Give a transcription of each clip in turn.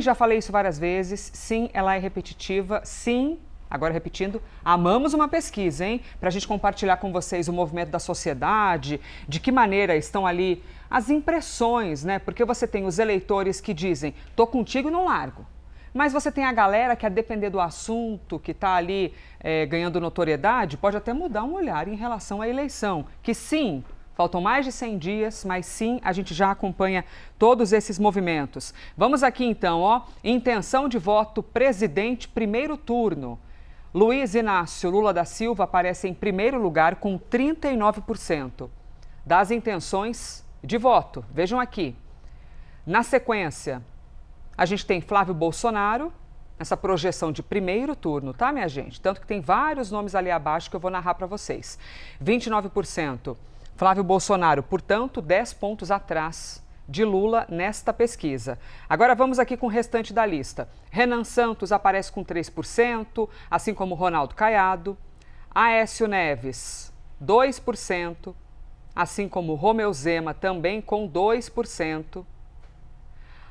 já falei isso várias vezes, sim, ela é repetitiva, sim, agora repetindo, amamos uma pesquisa, hein? Para a gente compartilhar com vocês o movimento da sociedade, de que maneira estão ali as impressões, né? Porque você tem os eleitores que dizem, tô contigo e não largo. Mas você tem a galera que, a depender do assunto que está ali ganhando notoriedade, pode até mudar um olhar em relação à eleição. Que sim, faltam mais de 100 dias, mas sim, a gente já acompanha todos esses movimentos. Vamos aqui então, ó, intenção de voto presidente primeiro turno. Luiz Inácio Lula da Silva aparece em primeiro lugar com 39% das intenções de voto. Vejam aqui. Na sequência, a gente tem Flávio Bolsonaro, essa projeção de primeiro turno, tá, minha gente? Tanto que tem vários nomes ali abaixo que eu vou narrar para vocês. 29%. Flávio Bolsonaro, portanto, 10 pontos atrás de Lula nesta pesquisa. Agora vamos aqui com o restante da lista. Renan Santos aparece com 3%, assim como Ronaldo Caiado. Aécio Neves, 2%, assim como Romeu Zema, também com 2%.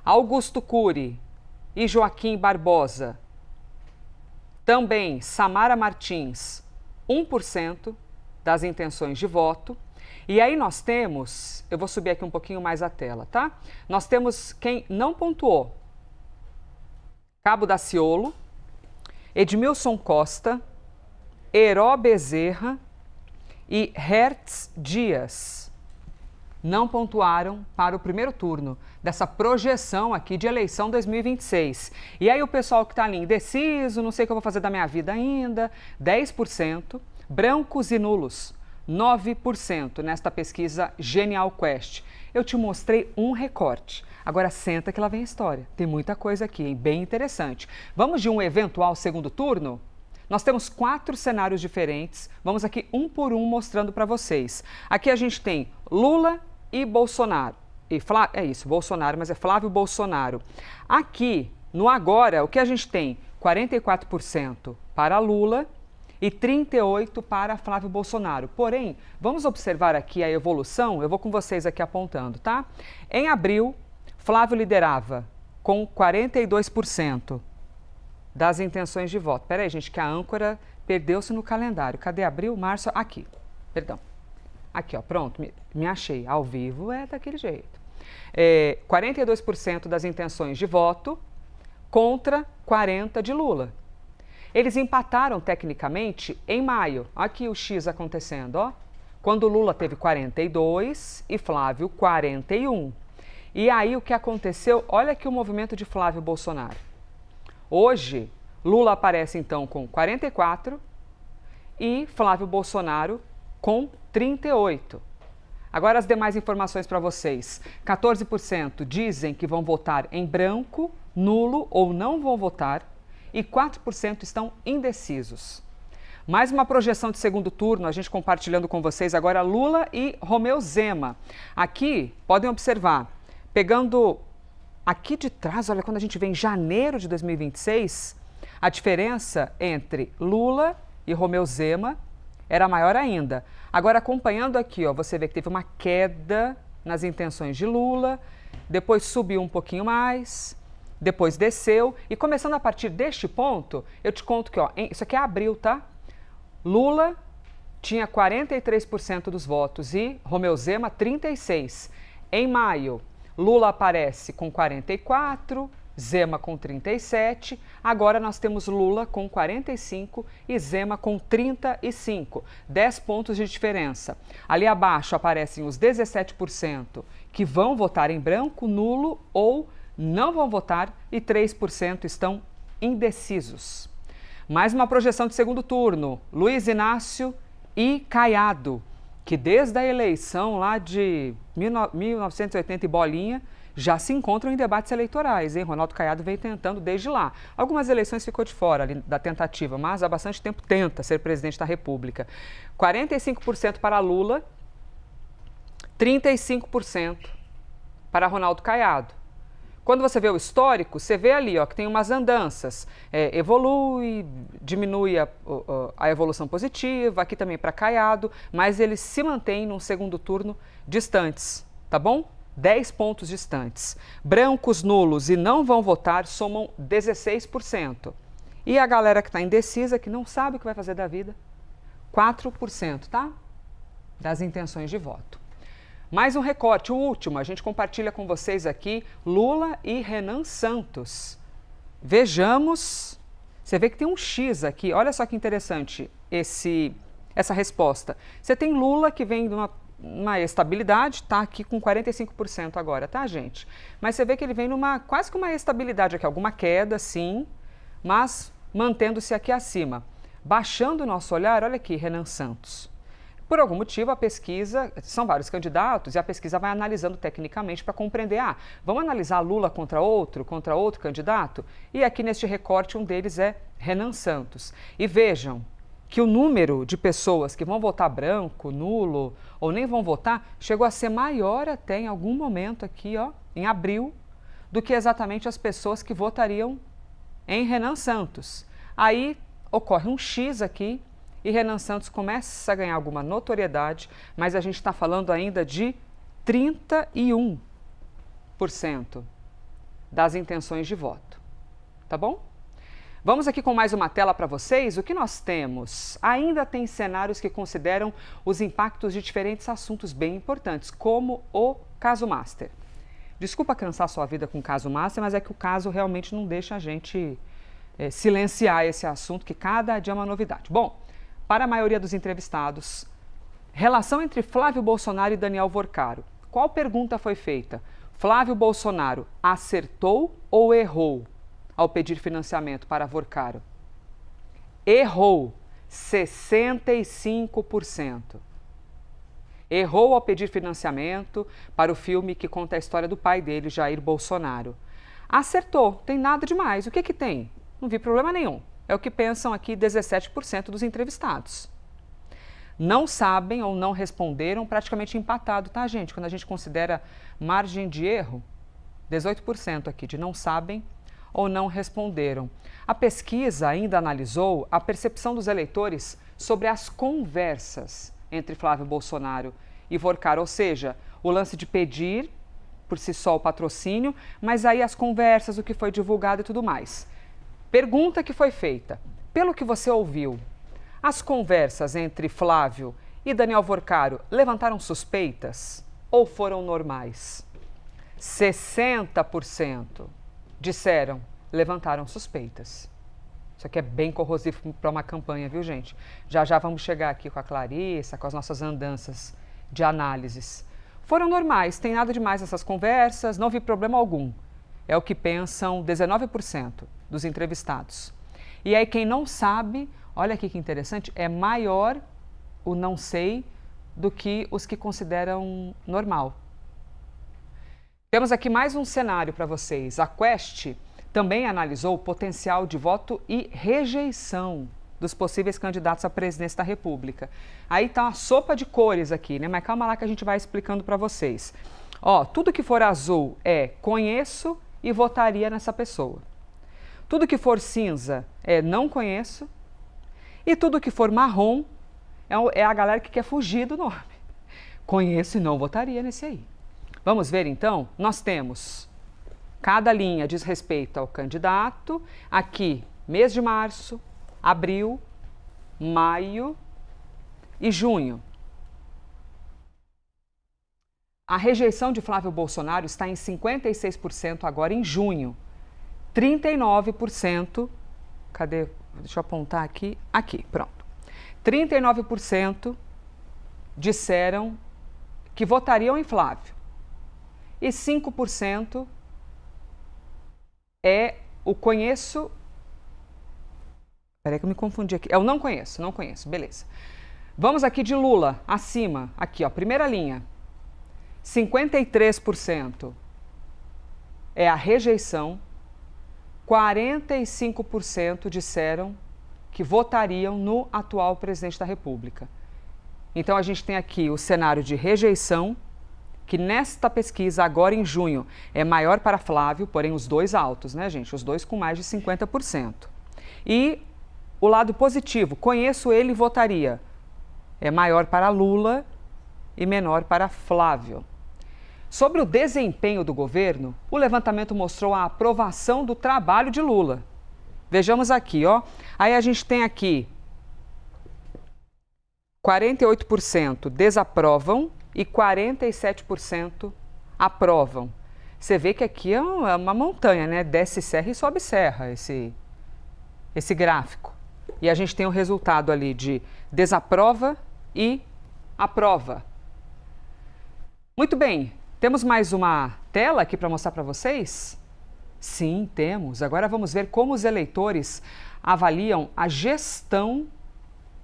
Augusto Cury e Joaquim Barbosa, também Samara Martins, 1% das intenções de voto. E aí nós temos, eu vou subir aqui um pouquinho mais a tela, tá? Nós temos quem não pontuou. Cabo Daciolo, Edmilson Costa, Heró Bezerra e Hertz Dias. Não pontuaram para o primeiro turno dessa projeção aqui de eleição 2026. E aí o pessoal que está ali indeciso, não sei o que eu vou fazer da minha vida ainda, 10%, brancos e nulos, 9% nesta pesquisa Genial Quest. Eu te mostrei um recorte. Agora senta que lá vem a história. Tem muita coisa aqui, hein? Bem interessante. Vamos de um eventual segundo turno? Nós temos 4 cenários diferentes. Vamos aqui um por um mostrando para vocês. Aqui a gente tem Lula e Bolsonaro. É isso, Bolsonaro, mas é Flávio Bolsonaro. Aqui, no agora, o que a gente tem? 44% para Lula e 38% para Flávio Bolsonaro. Porém, vamos observar aqui a evolução, eu vou com vocês aqui apontando, tá? Em abril, Flávio liderava com 42% das intenções de voto. Peraí, gente, que a âncora perdeu-se no calendário. Cadê abril, março? Aqui, perdão. Aqui, ó, pronto, me achei. Ao vivo é daquele jeito. 42% das intenções de voto contra 40% de Lula. Eles empataram tecnicamente em maio. Aqui o X acontecendo, ó. Quando Lula teve 42% e Flávio 41%. E aí o que aconteceu? Olha aqui o movimento de Flávio Bolsonaro. Hoje, Lula aparece então com 44% e Flávio Bolsonaro com 38%. Agora as demais informações para vocês. 14% dizem que vão votar em branco, nulo ou não vão votar e 4% estão indecisos. Mais uma projeção de segundo turno, a gente compartilhando com vocês agora Lula e Romeu Zema. Aqui, podem observar, pegando aqui de trás, olha, quando a gente vê em janeiro de 2026, a diferença entre Lula e Romeu Zema era maior ainda. Agora, acompanhando aqui, ó, você vê que teve uma queda nas intenções de Lula, depois subiu um pouquinho mais, depois desceu. E começando a partir deste ponto, eu te conto que, ó, isso aqui é abril, tá? Lula tinha 43% dos votos e Romeu Zema 36%. Em maio, Lula aparece com 44%, Zema com 37%, agora nós temos Lula com 45% e Zema com 35%, 10 pontos de diferença. Ali abaixo aparecem os 17% que vão votar em branco, nulo ou não vão votar e 3% estão indecisos. Mais uma projeção de segundo turno, Luiz Inácio e Caiado, que desde a eleição lá de 1980 e bolinha, já se encontram em debates eleitorais, hein? Ronaldo Caiado vem tentando desde lá. Algumas eleições ficou de fora ali da tentativa, mas há bastante tempo tenta ser presidente da República. 45% para Lula, 35% para Ronaldo Caiado. Quando você vê o histórico, você vê ali, ó, que tem umas andanças. Evolui, diminui a evolução positiva, aqui também para Caiado, mas eles se mantêm num segundo turno distantes, tá bom? 10 pontos distantes. Brancos, nulos e não vão votar somam 16%. E a galera que está indecisa, que não sabe o que vai fazer da vida, 4%, tá? Das intenções de voto. Mais um recorte, o último, a gente compartilha com vocês aqui Lula e Renan Santos. Vejamos, você vê que tem um X aqui, olha só que interessante essa resposta. Você tem Lula que vem de uma estabilidade, está aqui com 45% agora, tá, gente? Mas você vê que ele vem quase que uma estabilidade aqui, alguma queda, sim, mas mantendo-se aqui acima. Baixando o nosso olhar, olha aqui, Renan Santos. Por algum motivo, a pesquisa, são vários candidatos, e a pesquisa vai analisando tecnicamente para compreender, vamos analisar Lula contra outro candidato? E aqui neste recorte, um deles é Renan Santos. E vejam que o número de pessoas que vão votar branco, nulo ou nem vão votar, chegou a ser maior até em algum momento aqui, ó, em abril, do que exatamente as pessoas que votariam em Renan Santos. Aí ocorre um X aqui, e Renan Santos começa a ganhar alguma notoriedade, mas a gente está falando ainda de 31% das intenções de voto. Tá bom? Vamos aqui com mais uma tela para vocês. O que nós temos? Ainda tem cenários que consideram os impactos de diferentes assuntos bem importantes, como o caso Master. Desculpa cansar sua vida com o caso Master, mas é que o caso realmente não deixa a gente silenciar esse assunto, que cada dia é uma novidade. Bom, para a maioria dos entrevistados, relação entre Flávio Bolsonaro e Daniel Vorcaro. Qual pergunta foi feita? Flávio Bolsonaro acertou ou errou ao pedir financiamento para Vorcaro? Errou, 65%. Errou ao pedir financiamento para o filme que conta a história do pai dele, Jair Bolsonaro. Acertou, tem nada demais. O que que tem? Não vi problema nenhum. É o que pensam aqui 17% dos entrevistados. Não sabem ou não responderam, praticamente empatado, tá, gente? Quando a gente considera margem de erro, 18% aqui de não sabem ou não responderam. A pesquisa ainda analisou a percepção dos eleitores sobre as conversas entre Flávio Bolsonaro e Vorcaro, ou seja, o lance de pedir por si só o patrocínio, mas aí as conversas, o que foi divulgado e tudo mais. Pergunta que foi feita. Pelo que você ouviu, as conversas entre Flávio e Daniel Vorcaro levantaram suspeitas ou foram normais? 60% disseram levantaram suspeitas. Isso aqui é bem corrosivo para uma campanha, viu, gente? Já já vamos chegar aqui com a Clarissa, com as nossas andanças de análises. Foram normais, tem nada demais essas conversas, não vi problema algum. É o que pensam 19% dos entrevistados. E aí quem não sabe, olha aqui que interessante, é maior o não sei do que os que consideram normal. Temos aqui mais um cenário para vocês. A Quest também analisou o potencial de voto e rejeição dos possíveis candidatos à presidência da República. Aí tá uma sopa de cores aqui, né? Mas calma lá que a gente vai explicando para vocês. Ó, tudo que for azul é conheço e votaria nessa pessoa. Tudo que for cinza é não conheço. E tudo que for marrom é a galera que quer fugir do nome. Conheço e não votaria nesse aí. Vamos ver então? Nós temos, cada linha diz respeito ao candidato. Aqui, mês de março, abril, maio e junho. A rejeição de Flávio Bolsonaro está em 56% agora em junho. 39%, cadê? Deixa eu apontar aqui. Aqui, pronto. 39% disseram que votariam em Flávio. E 5% é o conheço. Peraí que eu me confundi aqui. É o não conheço, beleza. Vamos aqui de Lula, acima, aqui ó, primeira linha. 53% é a rejeição, 45% disseram que votariam no atual presidente da República. Então a gente tem aqui o cenário de rejeição, que nesta pesquisa, agora em junho, é maior para Flávio, porém os dois altos, né, gente? Os dois com mais de 50%. E o lado positivo, conheço ele e votaria, é maior para Lula e menor para Flávio. Sobre o desempenho do governo, o levantamento mostrou a aprovação do trabalho de Lula. Vejamos aqui, ó. Aí a gente tem aqui 48% desaprovam e 47% aprovam. Você vê que aqui é uma montanha, né? Desce serra e sobe serra esse gráfico. E a gente tem o resultado ali de desaprova e aprova. Muito bem, temos mais uma tela aqui para mostrar para vocês? Sim, temos. Agora vamos ver como os eleitores avaliam a gestão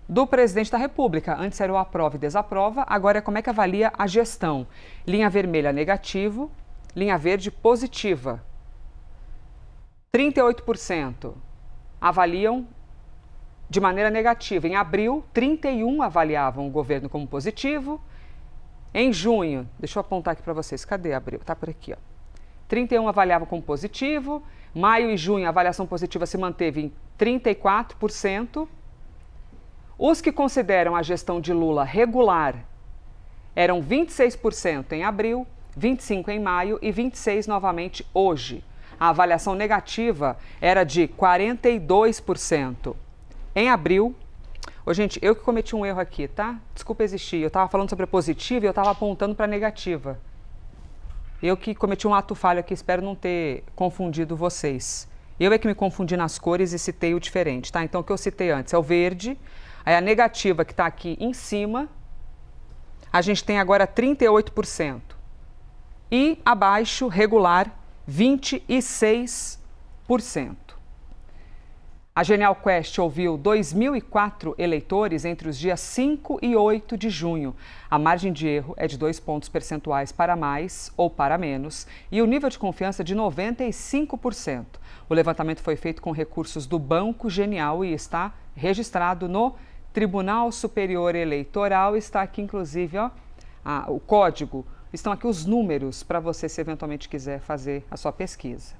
do presidente da República. Antes era o aprova e desaprova, agora é como é que avalia a gestão. Linha vermelha, negativo, linha verde, positiva. 38% avaliam de maneira negativa. Em abril, 31% avaliavam o governo como positivo. Em junho, deixa eu apontar aqui para vocês, cadê abril? Tá por aqui, ó. 31% avaliavam como positivo. Maio e junho, a avaliação positiva se manteve em 34%. Os que consideram a gestão de Lula regular eram 26% em abril, 25% em maio e 26% novamente hoje. A avaliação negativa era de 42%. Em abril, gente, eu que cometi um erro aqui, tá? Desculpa existir, eu estava falando sobre a positiva e eu estava apontando para a negativa. Eu que cometi um ato falho aqui, espero não ter confundido vocês. Eu é que me confundi nas cores e citei o diferente, tá? Então o que eu citei antes é o verde, aí a negativa que está aqui em cima, a gente tem agora 38%. E abaixo, regular, 26%. A Genial Quest ouviu 2.004 eleitores entre os dias 5 e 8 de junho. A margem de erro é de 2 pontos percentuais para mais ou para menos e o nível de confiança de 95%. O levantamento foi feito com recursos do Banco Genial e está registrado no Tribunal Superior Eleitoral. Está aqui, inclusive, ó, o código. Estão aqui os números para você, se eventualmente quiser fazer a sua pesquisa.